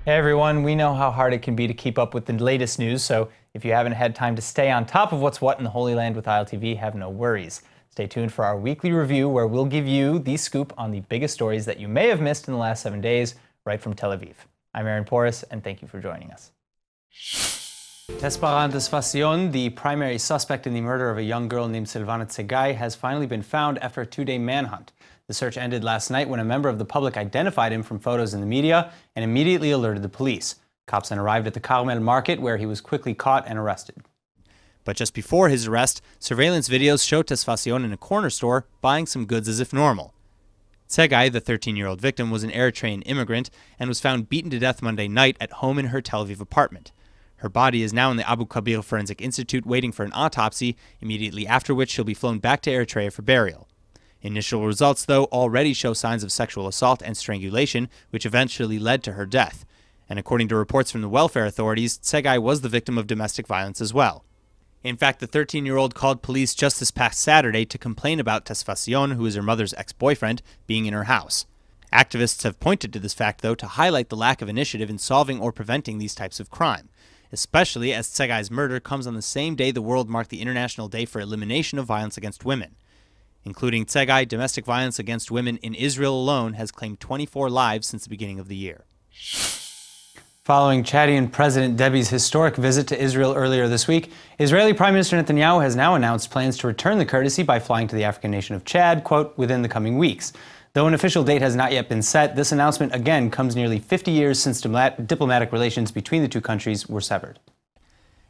Hey everyone, we know how hard it can be to keep up with the latest news, so if you haven't had time to stay on top of what's what in the Holy Land with ILTV, have no worries. Stay tuned for our weekly review where we'll give you the scoop on the biggest stories that you may have missed in the last 7 days, right from Tel Aviv. I'm Aaron Porras, and thank you for joining us. Tesparan Tesfacion, the primary suspect in the murder of a young girl named Silvana Tsegai, has finally been found after a 2-day manhunt. The search ended last night when a member of the public identified him from photos in the media and immediately alerted the police. Cops then arrived at the Carmel market where he was quickly caught and arrested. But just before his arrest, surveillance videos showed Tesfacion in a corner store buying some goods as if normal. Tsegai, the 13-year-old victim, was an Eritrean immigrant and was found beaten to death Monday night at home in her Tel Aviv apartment. Her body is now in the Abu Kabir Forensic Institute waiting for an autopsy, immediately after which she'll be flown back to Eritrea for burial. Initial results, though, already show signs of sexual assault and strangulation, which eventually led to her death. And according to reports from the welfare authorities, Tsegai was the victim of domestic violence as well. In fact, the 13-year-old called police just this past Saturday to complain about Tesfacion, who is her mother's ex-boyfriend, being in her house. Activists have pointed to this fact, though, to highlight the lack of initiative in solving or preventing these types of crime, especially as Tsegai's murder comes on the same day the world marked the International Day for Elimination of Violence Against Women. Including Tsegai, domestic violence against women in Israel alone has claimed 24 lives since the beginning of the year. Following Chadian President Déby's historic visit to Israel earlier this week, Israeli Prime Minister Netanyahu has now announced plans to return the courtesy by flying to the African nation of Chad, quote, within the coming weeks. Though an official date has not yet been set, this announcement again comes nearly 50 years since diplomatic relations between the two countries were severed.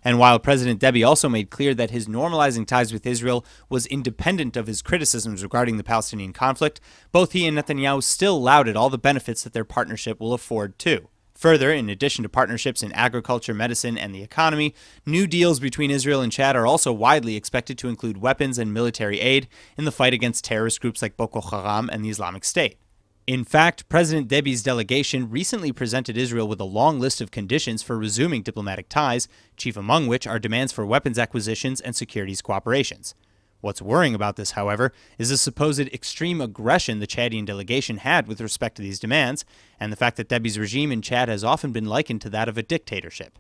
And while President Déby also made clear that his normalizing ties with Israel was independent of his criticisms regarding the Palestinian conflict, both he and Netanyahu still lauded all the benefits that their partnership will afford too. Further, in addition to partnerships in agriculture, medicine, and the economy, new deals between Israel and Chad are also widely expected to include weapons and military aid in the fight against terrorist groups like Boko Haram and the Islamic State. In fact, President Déby's delegation recently presented Israel with a long list of conditions for resuming diplomatic ties, chief among which are demands for weapons acquisitions and securities cooperations. What's worrying about this, however, is the supposed extreme aggression the Chadian delegation had with respect to these demands, and the fact that Déby's regime in Chad has often been likened to that of a dictatorship.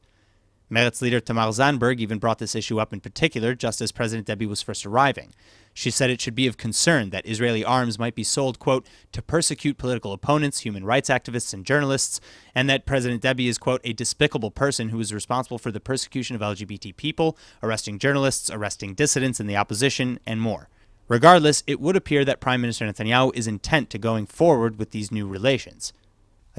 Meretz leader Tamar Zandberg even brought this issue up in particular just as President Déby was first arriving. She said it should be of concern that Israeli arms might be sold, quote, to persecute political opponents, human rights activists, and journalists, and that President Déby is, quote, a despicable person who is responsible for the persecution of LGBT people, arresting journalists, arresting dissidents in the opposition, and more. Regardless, it would appear that Prime Minister Netanyahu is intent to going forward with these new relations.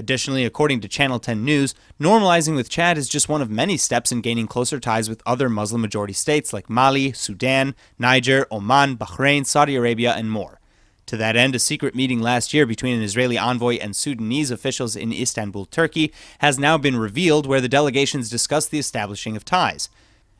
Additionally, according to Channel 10 News, normalizing with Chad is just one of many steps in gaining closer ties with other Muslim-majority states like Mali, Sudan, Niger, Oman, Bahrain, Saudi Arabia, and more. To that end, a secret meeting last year between an Israeli envoy and Sudanese officials in Istanbul, Turkey, has now been revealed where the delegations discussed the establishing of ties.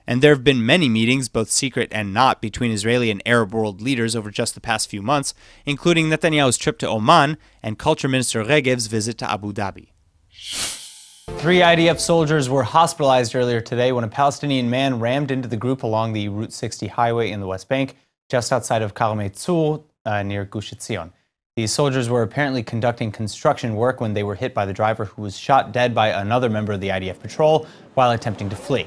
And there have been many meetings, both secret and not, between Israeli and Arab world leaders over just the past few months, including Netanyahu's trip to Oman and Culture Minister Regev's visit to Abu Dhabi. 3 IDF soldiers were hospitalized earlier today when a Palestinian man rammed into the group along the Route 60 highway in the West Bank, just outside of Karmei Tzur, near Gush Etzion. These soldiers were apparently conducting construction work when they were hit by the driver, who was shot dead by another member of the IDF patrol while attempting to flee.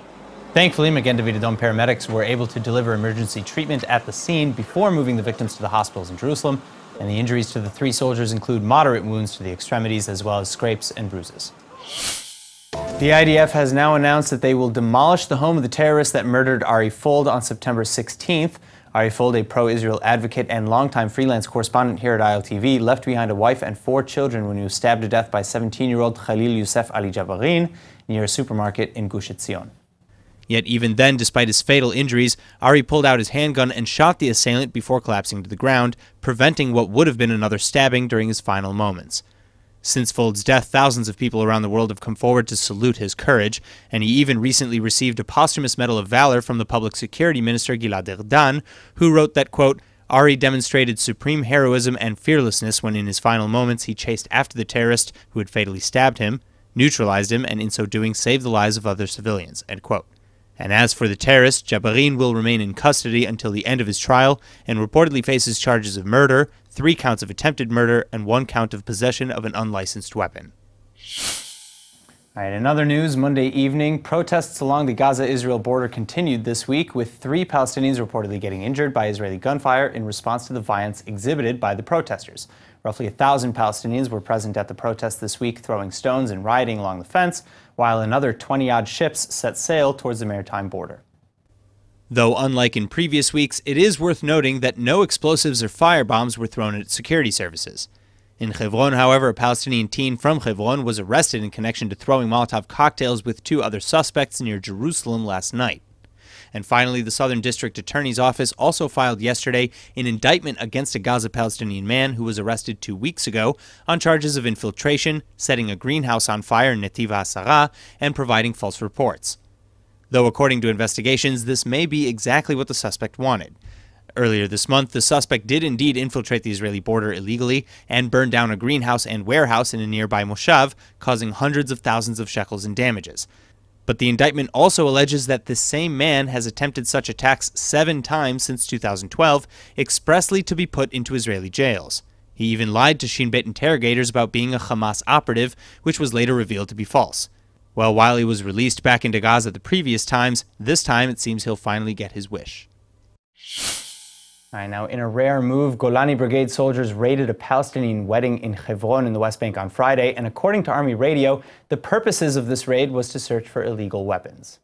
Thankfully, Magen David Adom paramedics were able to deliver emergency treatment at the scene before moving the victims to the hospitals in Jerusalem, and the injuries to the 3 soldiers include moderate wounds to the extremities as well as scrapes and bruises. The IDF has now announced that they will demolish the home of the terrorist that murdered Reik Fold on September 16th. Reik Fold, a pro-Israel advocate and longtime freelance correspondent here at ILTV, left behind a wife and 4 children when he was stabbed to death by 17-year-old Khalil Youssef Ali Jabarin near a supermarket in Gush Etzion. Yet even then, despite his fatal injuries, Ari pulled out his handgun and shot the assailant before collapsing to the ground, preventing what would have been another stabbing during his final moments. Since Fold's death, thousands of people around the world have come forward to salute his courage, and he even recently received a posthumous Medal of Valor from the Public Security Minister Gilad Erdan, who wrote that, quote, Ari demonstrated supreme heroism and fearlessness when in his final moments he chased after the terrorist who had fatally stabbed him, neutralized him, and in so doing saved the lives of other civilians, end quote. And as for the terrorist, Jabarin will remain in custody until the end of his trial and reportedly faces charges of murder, 3 counts of attempted murder, and 1 count of possession of an unlicensed weapon. All right, in other news, Monday evening, protests along the Gaza-Israel border continued this week, with 3 Palestinians reportedly getting injured by Israeli gunfire in response to the violence exhibited by the protesters. Roughly 1,000 Palestinians were present at the protest this week, throwing stones and rioting along the fence, while another 20-odd ships set sail towards the maritime border. Though unlike in previous weeks, it is worth noting that no explosives or firebombs were thrown at security services. In Hebron, however, a Palestinian teen from Hebron was arrested in connection to throwing Molotov cocktails with 2 other suspects near Jerusalem last night. And finally, the Southern District Attorney's Office also filed yesterday an indictment against a Gaza Palestinian man who was arrested 2 weeks ago on charges of infiltration, setting a greenhouse on fire in Netiv HaSara, and providing false reports. Though according to investigations, this may be exactly what the suspect wanted. Earlier this month, the suspect did indeed infiltrate the Israeli border illegally and burn down a greenhouse and warehouse in a nearby moshav, causing hundreds of thousands of shekels in damages. But the indictment also alleges that this same man has attempted such attacks 7 times since 2012, expressly to be put into Israeli jails. He even lied to Shin Bet interrogators about being a Hamas operative, which was later revealed to be false. Well, while he was released back into Gaza the previous times, this time it seems he'll finally get his wish. All right, now, in a rare move, Golani Brigade soldiers raided a Palestinian wedding in Hebron in the West Bank on Friday, and according to Army radio, the purposes of this raid was to search for illegal weapons.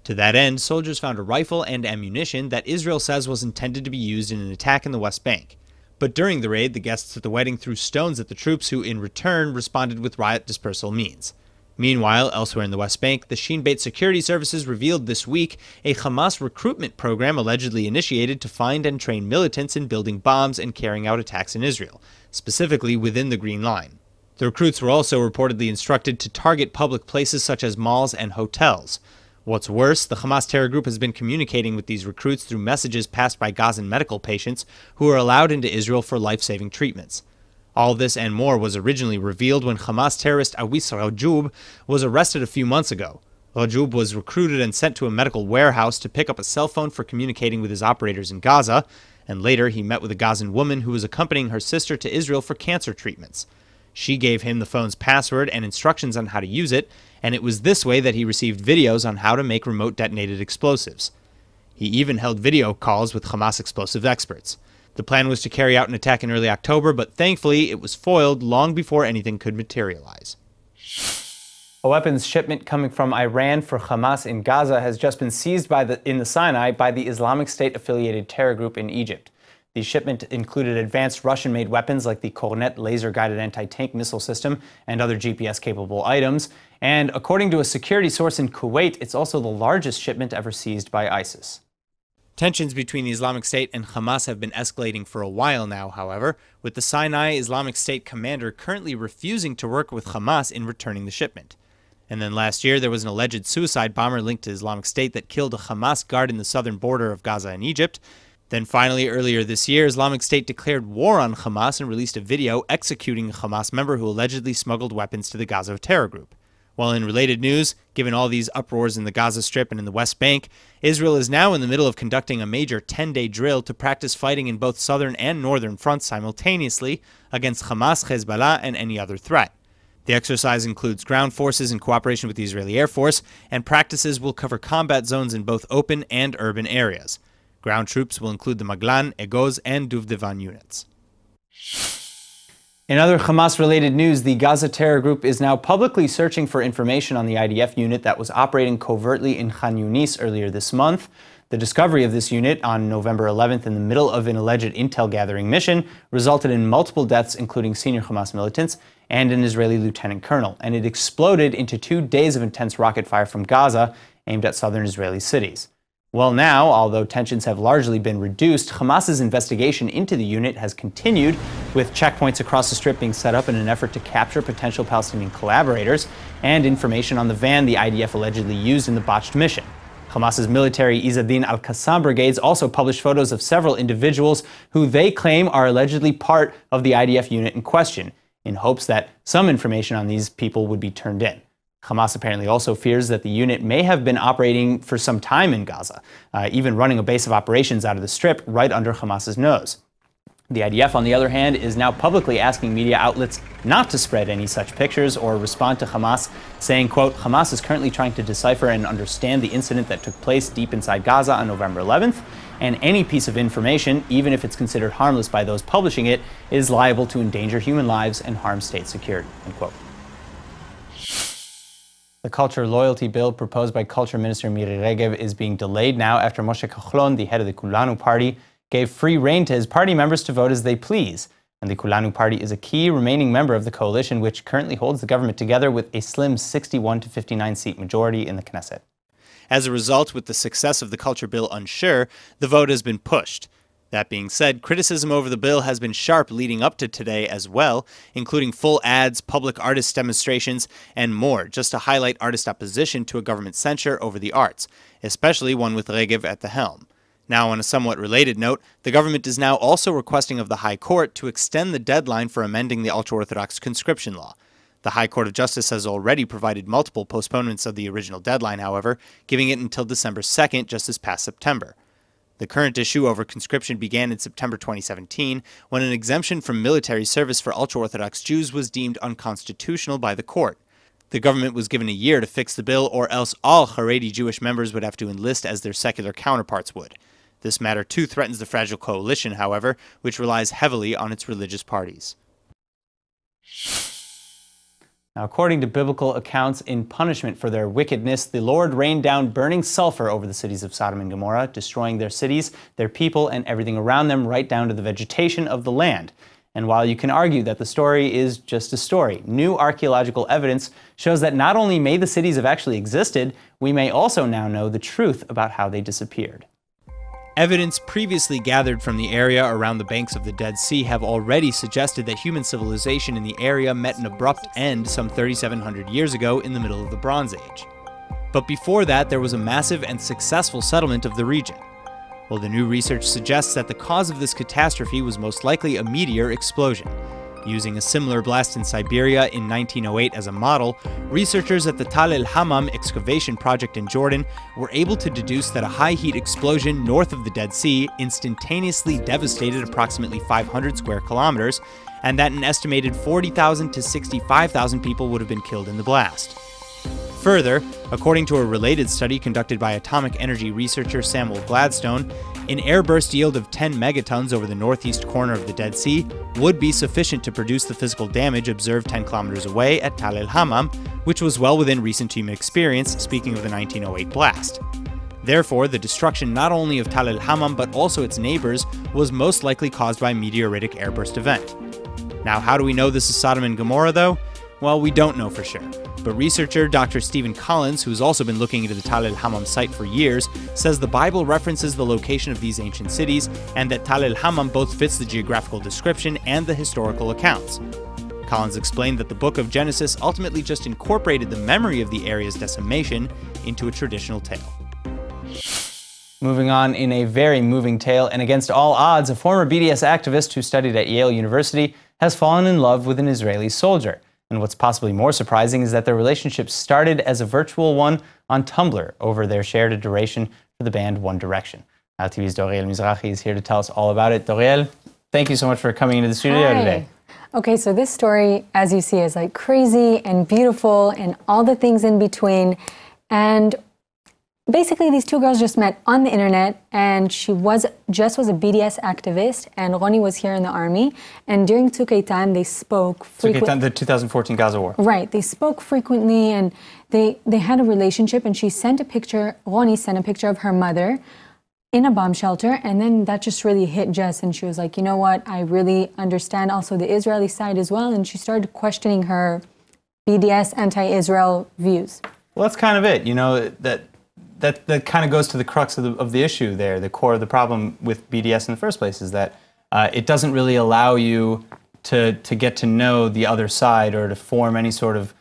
To that end, soldiers found a rifle and ammunition that Israel says was intended to be used in an attack in the West Bank. But during the raid, the guests at the wedding threw stones at the troops, who in return responded with riot dispersal means. Meanwhile, elsewhere in the West Bank, the Shin Bet security services revealed this week a Hamas recruitment program allegedly initiated to find and train militants in building bombs and carrying out attacks in Israel, specifically within the Green Line. The recruits were also reportedly instructed to target public places such as malls and hotels. What's worse, the Hamas terror group has been communicating with these recruits through messages passed by Gazan medical patients who are allowed into Israel for life-saving treatments. All this and more was originally revealed when Hamas terrorist Awis Rajoub was arrested a few months ago. Rajoub was recruited and sent to a medical warehouse to pick up a cell phone for communicating with his operators in Gaza, and later he met with a Gazan woman who was accompanying her sister to Israel for cancer treatments. She gave him the phone's password and instructions on how to use it, and it was this way that he received videos on how to make remote detonated explosives. He even held video calls with Hamas explosive experts. The plan was to carry out an attack in early October, but thankfully it was foiled long before anything could materialize. A weapons shipment coming from Iran for Hamas in Gaza has just been seized in the Sinai by the Islamic State-affiliated terror group in Egypt. The shipment included advanced Russian-made weapons like the Kornet laser-guided anti-tank missile system and other GPS-capable items. And according to a security source in Kuwait, it's also the largest shipment ever seized by ISIS. Tensions between the Islamic State and Hamas have been escalating for a while now, however, with the Sinai Islamic State commander currently refusing to work with Hamas in returning the shipment. And then last year, there was an alleged suicide bomber linked to Islamic State that killed a Hamas guard in the southern border of Gaza and Egypt. Then finally, earlier this year, Islamic State declared war on Hamas and released a video executing a Hamas member who allegedly smuggled weapons to the Gaza terror group. While in related news, given all these uproars in the Gaza Strip and in the West Bank, Israel is now in the middle of conducting a major 10-day drill to practice fighting in both southern and northern fronts simultaneously against Hamas, Hezbollah, and any other threat. The exercise includes ground forces in cooperation with the Israeli Air Force, and practices will cover combat zones in both open and urban areas. Ground troops will include the Maglan, Egoz, and Duvdevan units. In other Hamas-related news, the Gaza terror group is now publicly searching for information on the IDF unit that was operating covertly in Khan Yunis earlier this month. The discovery of this unit on November 11th in the middle of an alleged intel-gathering mission resulted in multiple deaths, including senior Hamas militants and an Israeli lieutenant colonel, and it exploded into 2 days of intense rocket fire from Gaza aimed at southern Israeli cities. Well, now, although tensions have largely been reduced, Hamas's investigation into the unit has continued, with checkpoints across the Strip being set up in an effort to capture potential Palestinian collaborators and information on the van the IDF allegedly used in the botched mission. Hamas's military Izzadin al-Qassam brigades also published photos of several individuals who they claim are allegedly part of the IDF unit in question, in hopes that some information on these people would be turned in. Hamas apparently also fears that the unit may have been operating for some time in Gaza, even running a base of operations out of the Strip right under Hamas's nose. The IDF, on the other hand, is now publicly asking media outlets not to spread any such pictures or respond to Hamas, saying, quote, Hamas is currently trying to decipher and understand the incident that took place deep inside Gaza on November 11th, and any piece of information, even if it's considered harmless by those publishing it, is liable to endanger human lives and harm state security, end quote. The culture loyalty bill proposed by Culture Minister Miri Regev is being delayed now after Moshe Kachlon, the head of the Kulanu party, gave free rein to his party members to vote as they please. And the Kulanu party is a key remaining member of the coalition, which currently holds the government together with a slim 61 to 59 seat majority in the Knesset. As a result, with the success of the culture bill unsure, the vote has been pushed. That being said, criticism over the bill has been sharp leading up to today as well, including full ads, public artist demonstrations, and more, just to highlight artist opposition to a government censure over the arts, especially one with Regev at the helm. Now, on a somewhat related note, the government is now also requesting of the High Court to extend the deadline for amending the ultra-Orthodox conscription law. The High Court of Justice has already provided multiple postponements of the original deadline, however, giving it until December 2nd, just this past September. The current issue over conscription began in September 2017, when an exemption from military service for ultra-Orthodox Jews was deemed unconstitutional by the court. The government was given a year to fix the bill, or else all Haredi Jewish members would have to enlist as their secular counterparts would. This matter too threatens the fragile coalition, however, which relies heavily on its religious parties. Now, according to biblical accounts, in punishment for their wickedness, the Lord rained down burning sulfur over the cities of Sodom and Gomorrah, destroying their cities, their people, and everything around them, right down to the vegetation of the land. And while you can argue that the story is just a story, new archaeological evidence shows that not only may the cities have actually existed, we may also now know the truth about how they disappeared. Evidence previously gathered from the area around the banks of the Dead Sea have already suggested that human civilization in the area met an abrupt end some 3,700 years ago in the middle of the Bronze Age. But before that, there was a massive and successful settlement of the region. Well, the new research suggests that the cause of this catastrophe was most likely a meteor explosion. Using a similar blast in Siberia in 1908 as a model, researchers at the Tal el-Hammam excavation project in Jordan were able to deduce that a high-heat explosion north of the Dead Sea instantaneously devastated approximately 500 square kilometers, and that an estimated 40,000 to 65,000 people would have been killed in the blast. Further, according to a related study conducted by atomic energy researcher Samuel Gladstone, an airburst yield of 10 megatons over the northeast corner of the Dead Sea would be sufficient to produce the physical damage observed 10 kilometers away at Tal el-Hammam, which was well within recent human experience, speaking of the 1908 blast. Therefore, the destruction not only of Tal el-Hammam but also its neighbors was most likely caused by a meteoritic airburst event. Now, how do we know this is Sodom and Gomorrah, though? Well, we don't know for sure. But researcher Dr. Stephen Collins, who's also been looking into the Tal el-Hammam site for years, says the Bible references the location of these ancient cities and that Tal el-Hammam both fits the geographical description and the historical accounts. Collins explained that the book of Genesis ultimately just incorporated the memory of the area's decimation into a traditional tale. Moving on in a very moving tale, and against all odds, a former BDS activist who studied at Yale University has fallen in love with an Israeli soldier. And what's possibly more surprising is that their relationship started as a virtual one on Tumblr over their shared adoration for the band One Direction. ILTV's Doriel Mizrahi is here to tell us all about it. Doriel, thank you so much for coming into the studio today. Okay, so this story, as you see, is like crazy and beautiful and all the things in between. And basically, these two girls just met on the internet, and she was a BDS activist, and Ronnie was here in the army. And during Tzuk Eitan, they spoke frequently. The 2014 Gaza war. Right, they spoke frequently, and they had a relationship. And she sent a picture. Ronnie sent a picture of her mother in a bomb shelter, and then that just really hit Jess, and she was like, you know what? I really understand also the Israeli side as well, and she started questioning her BDS anti-Israel views. Well, that's kind of it. You know that kind of goes to the crux of the issue there. The core of the problem with BDS in the first place is that it doesn't really allow you to get to know the other side or to form any sort of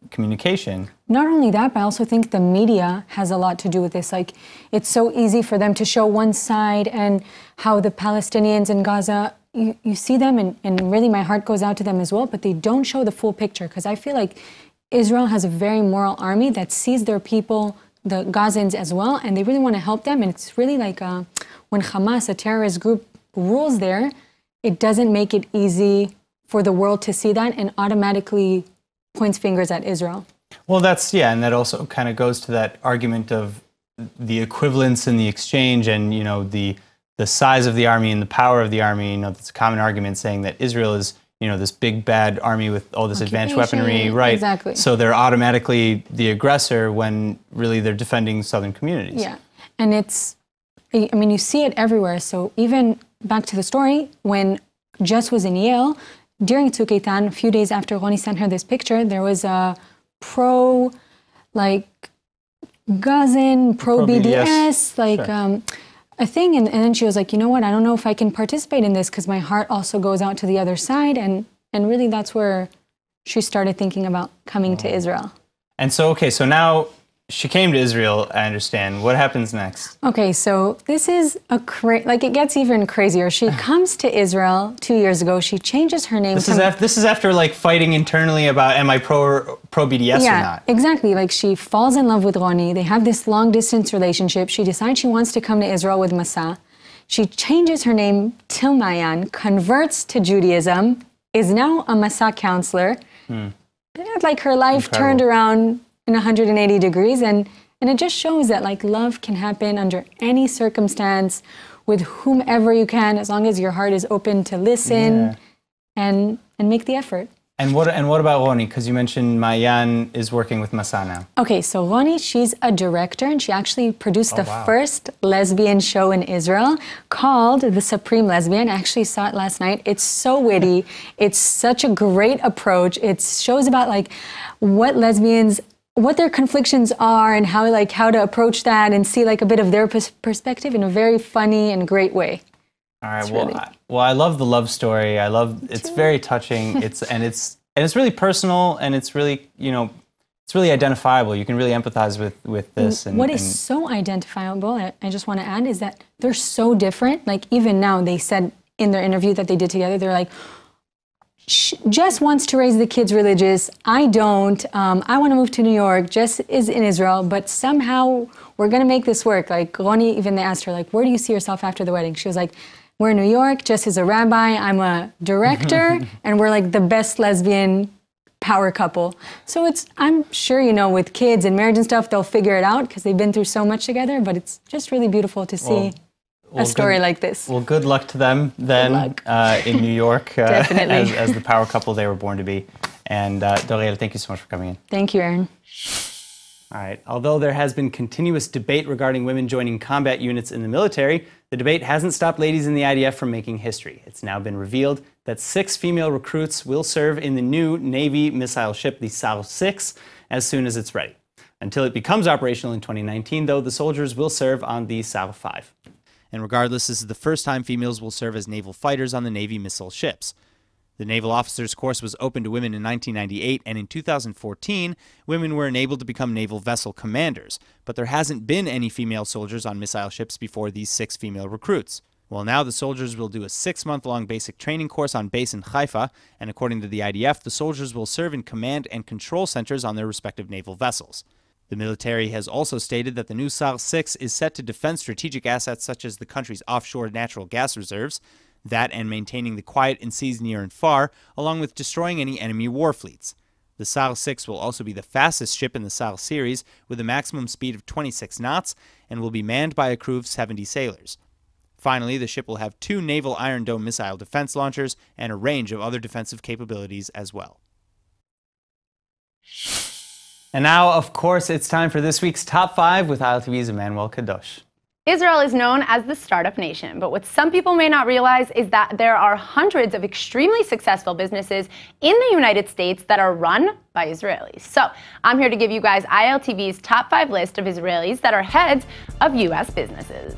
communication. Not only that, but I also think the media has a lot to do with this. Like, it's so easy for them to show one side, and how the Palestinians in Gaza, you see them, and really my heart goes out to them as well, but they don't show the full picture, because I feel like Israel has a very moral army that sees their people, the Gazans as well, and they really want to help them. And it's really like when Hamas, a terrorist group, rules there, it doesn't make it easy for the world to see that and automatically points fingers at Israel. Well, and that also kind of goes to that argument of the equivalence in the exchange and, the size of the army and the power of the army. That's a common argument saying that Israel is, this big bad army with all this advanced weaponry, right? Exactly. So they're automatically the aggressor when really they're defending southern communities. Yeah, and you see it everywhere. So even back to the story, when Jess was in Yale, during Tzuk Eitan, a few days after Roni sent her this picture, there was a Gazan, pro-BDS, a thing. And then she was like, you know what, I don't know if I can participate in this because my heart also goes out to the other side. And really that's where she started thinking about coming to Israel. And so, so now she came to Israel, I understand. What happens next? Okay, so this is it gets even crazier. She comes to Israel 2 years ago. She changes her name. This is after fighting internally about am I pro BDS or not? Yeah, exactly. She falls in love with Roni. They have this long distance relationship. She decides she wants to come to Israel with Masa. She changes her name to Mayan, converts to Judaism, is now a Masa counselor. Her life turned around in 180 degrees, and it just shows that love can happen under any circumstance with whomever you can, as long as your heart is open to listen and make the effort. And what about Roni? Because you mentioned Mayan is working with Masa now. Okay, so Roni, she's a director, and she actually produced the first lesbian show in Israel called The Supreme Lesbian. I actually saw it last night. It's so witty. It's such a great approach. It shows about what their conflictions are and how to approach that and see a bit of their perspective in a very funny and great way. All right. Well, I love the love story. It's very touching. It's really personal, and it's really it's really identifiable. You can really empathize with this. And what is so identifiable, I just want to add, is that they're so different. Even now, they said in their interview that they did together, they're like, Jess wants to raise the kids religious. I don't. I want to move to New York. Jess is in Israel, but somehow we're going to make this work. Roni, even they asked her, where do you see yourself after the wedding? She was like, we're in New York. Jess is a rabbi. I'm a director. And we're the best lesbian power couple. So I'm sure, with kids and marriage and stuff, they'll figure it out because they've been through so much together. But it's just really beautiful to see. A story like this. Well, good luck to them then in New York Definitely. as the power couple they were born to be. And Doriel, thank you so much for coming in. Thank you, Aaron. All right. Although there has been continuous debate regarding women joining combat units in the military, the debate hasn't stopped ladies in the IDF from making history. It's now been revealed that 6 female recruits will serve in the new Navy missile ship, the Sal 6, as soon as it's ready. Until it becomes operational in 2019, though, the soldiers will serve on the Sal 5. And regardless, this is the first time females will serve as naval fighters on the Navy missile ships. The Naval Officers Course was open to women in 1998, and in 2014, women were enabled to become naval vessel commanders, but there hasn't been any female soldiers on missile ships before these 6 female recruits. Well, now the soldiers will do a 6-month-long basic training course on base in Haifa, and according to the IDF, the soldiers will serve in command and control centers on their respective naval vessels. The military has also stated that the new Sal 6 is set to defend strategic assets such as the country's offshore natural gas reserves, that and maintaining the quiet in seas near and far, along with destroying any enemy war fleets. The Sal 6 will also be the fastest ship in the Sal series, with a maximum speed of 26 knots, and will be manned by a crew of 70 sailors. Finally, the ship will have 2 naval Iron Dome missile defense launchers and a range of other defensive capabilities as well. And now, of course, it's time for this week's Top 5 with ILTV's Emmanuel Kadosh. Israel is known as the startup nation, but what some people may not realize is that there are hundreds of extremely successful businesses in the United States that are run by Israelis. So I'm here to give you guys ILTV's top 5 list of Israelis that are heads of U.S. businesses.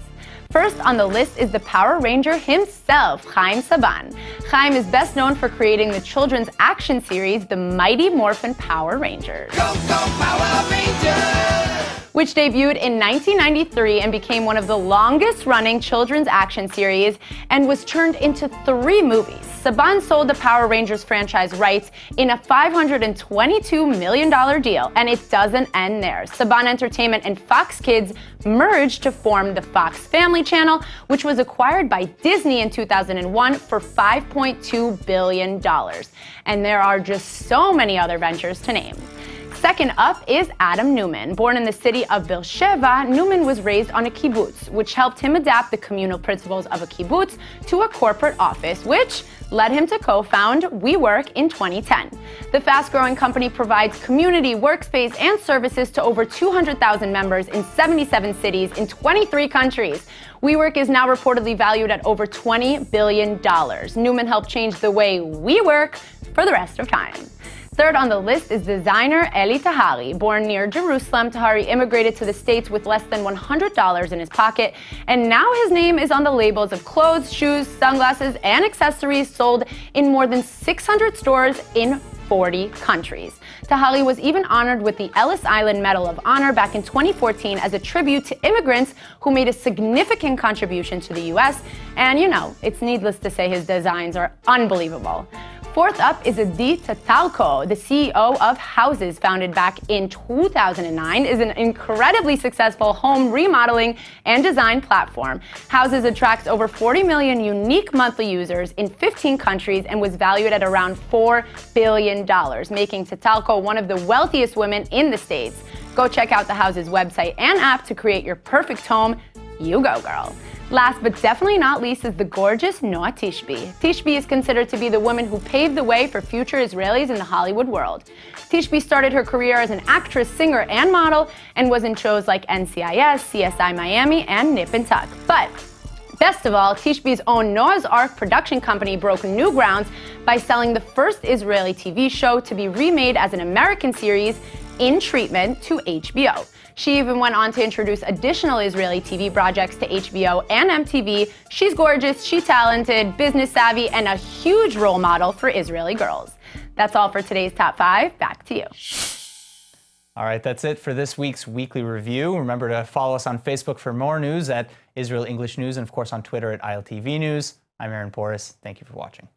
First on the list is the Power Ranger himself, Chaim Saban. Chaim is best known for creating the children's action series, The Mighty Morphin Power Rangers. Go, go, Power Rangers! which debuted in 1993 and became one of the longest-running children's action series and was turned into 3 movies. Saban sold the Power Rangers franchise rights in a $522 million deal, and it doesn't end there. Saban Entertainment and Fox Kids merged to form the Fox Family Channel, which was acquired by Disney in 2001 for $5.2 billion. And there are just so many other ventures to name. Second up is Adam Newman. Born in the city of Beersheba, Newman was raised on a kibbutz, which helped him adapt the communal principles of a kibbutz to a corporate office, which led him to co-found WeWork in 2010. The fast-growing company provides community, workspace, and services to over 200,000 members in 77 cities in 23 countries. WeWork is now reportedly valued at over $20 billion. Newman helped change the way we work for the rest of time. Third on the list is designer Eli Tahari. Born near Jerusalem, Tahari immigrated to the States with less than $100 in his pocket, and now his name is on the labels of clothes, shoes, sunglasses, and accessories sold in more than 600 stores in 40 countries. Tahari was even honored with the Ellis Island Medal of Honor back in 2014 as a tribute to immigrants who made a significant contribution to the U.S., and you know, it's needless to say his designs are unbelievable. Fourth up is Adi Tatalko, the CEO of Houses, founded back in 2009, is an incredibly successful home remodeling and design platform. Houses attracts over 40 million unique monthly users in 15 countries and was valued at around $4 billion, making Tatalko one of the wealthiest women in the States. Go check out the Houses website and app to create your perfect home. You go, girl. Last but definitely not least is the gorgeous Noa Tishby. Tishby is considered to be the woman who paved the way for future Israelis in the Hollywood world. Tishby started her career as an actress, singer, and model, and was in shows like NCIS, CSI Miami, and Nip and Tuck. But best of all, Tishby's own Noah's Ark production company broke new grounds by selling the first Israeli TV show to be remade as an American series, In Treatment, to HBO. She even went on to introduce additional Israeli TV projects to HBO and MTV. She's gorgeous, she's talented, business savvy, and a huge role model for Israeli girls. That's all for today's Top 5. Back to you. All right, that's it for this week's weekly review. Remember to follow us on Facebook for more news at Israel English News, and of course on Twitter at ILTV News. I'm Aaron Porras. Thank you for watching.